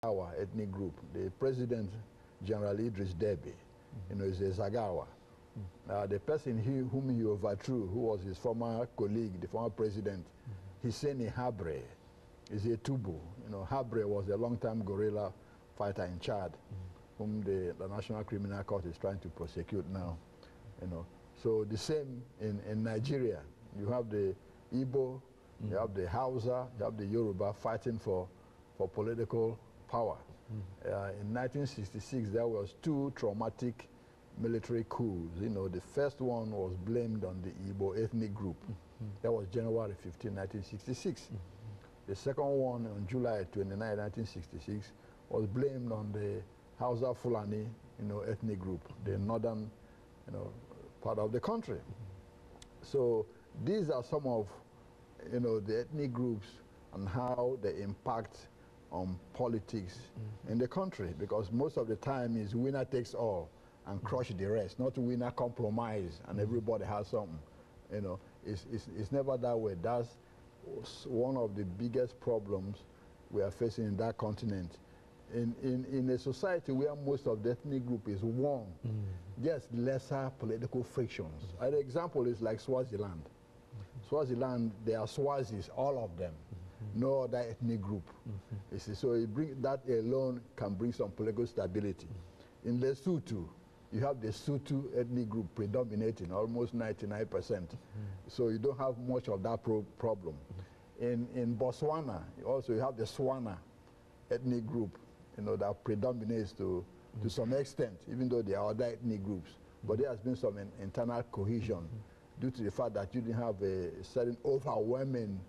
Zagawa ethnic group. The president, General Idris Deby, is a Zagawa. The person whom he overthrew, who was his former colleague, the former president, Hisseni Habre, is a Tubu. Habre was a long-time guerrilla fighter in Chad, whom the National Criminal Court is trying to prosecute now. So the same in Nigeria. You have the Igbo, you have the Hausa, you have the Yoruba fighting for political power. In 1966, there was 2 traumatic military coups. The first one was blamed on the Igbo ethnic group. That was January 15, 1966. The second one on July 29, 1966, was blamed on the Hausa Fulani, ethnic group, the northern, part of the country. So these are some of, the ethnic groups and how they impact on politics in the country, because most of the time is winner takes all and crush the rest, not winner compromise and everybody has something. It's never that way. That's one of the biggest problems we are facing in that continent. In a society where most of the ethnic group is one, just lesser political frictions. An example is like Swaziland. Swaziland, there are Swazis, all of them. No other ethnic group. You see, so that alone can bring some political stability. In Lesotho, you have the Sotho ethnic group predominating, almost 99%. So you don't have much of that problem. In Botswana, also you have the Swana ethnic group, that predominates to some extent, even though there are other ethnic groups. But there has been some internal cohesion due to the fact that you didn't have a certain overwhelming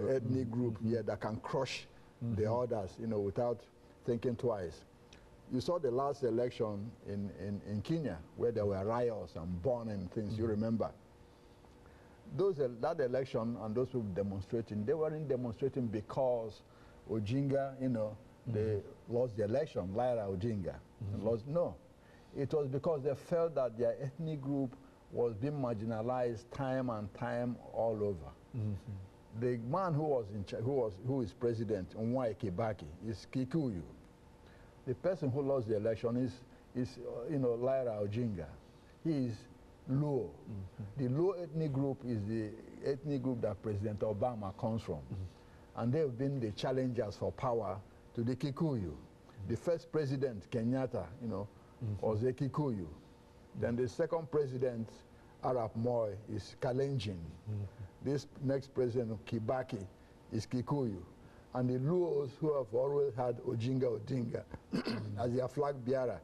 ethnic group here that can crush the others, without thinking twice. You saw the last election in Kenya, where there were riots and burning things, you remember. That election and those people demonstrating, they weren't demonstrating because Ojinga, they lost the election, Lyra Ojinga. No, it was because they felt that their ethnic group was being marginalized time and time all over. The man who is president, Mwai Kibaki, is Kikuyu. The person who lost the election is Lyra Ojinga. He is Luo. The Luo ethnic group is the ethnic group that President Obama comes from. And they've been the challengers for power to the Kikuyu. The first president, Kenyatta, was a Kikuyu. Then the second president, Arap Moi, is Kalenjin. This next president, Kibaki, is Kikuyu. And the Luos, who have always had Ojinga as their flag bearer,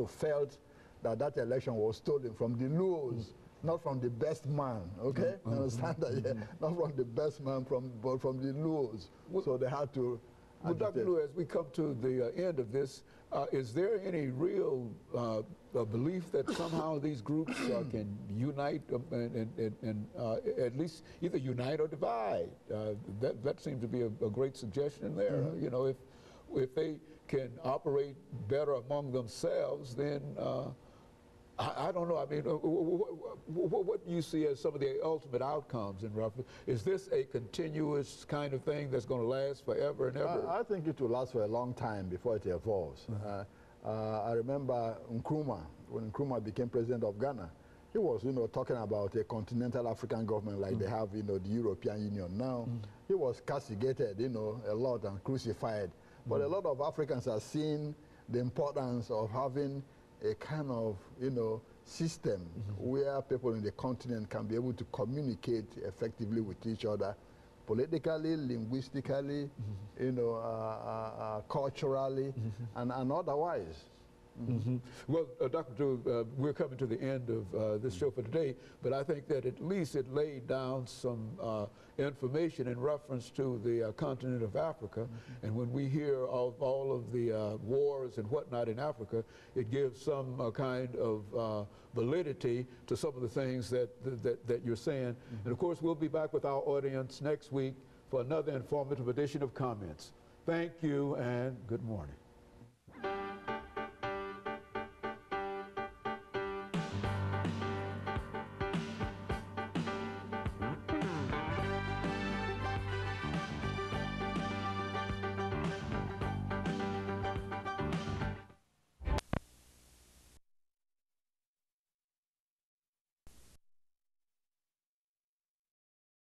felt that that election was stolen from the Luos, not from the best man, okay? You understand that? Yeah? Not from the best man, but from the Luos. So they had to... Well, Dr. Liu, as we come to the end of this, is there any real belief that somehow these groups can unite and at least either unite or divide? That seems to be a great suggestion there. If they can operate better among themselves, then I don't know. I mean, what do you see as some of the ultimate outcomes in reference? Is this a continuous kind of thing that's going to last forever and ever? I think it will last for a long time before it evolves. I remember Nkrumah, when Nkrumah became president of Ghana, he was, talking about a continental African government like they have, the European Union. Now, he was castigated, a lot and crucified. But a lot of Africans are seeing the importance of having a kind of, system where people in the continent can be able to communicate effectively with each other, politically, linguistically, culturally, and otherwise. Well, Dr. Drew, we're coming to the end of this show for today, but I think that at least it laid down some information in reference to the continent of Africa. And when we hear of all of the wars and whatnot in Africa, it gives some kind of validity to some of the things that you're saying. And of course, we'll be back with our audience next week for another informative edition of Comments. Thank you and good morning.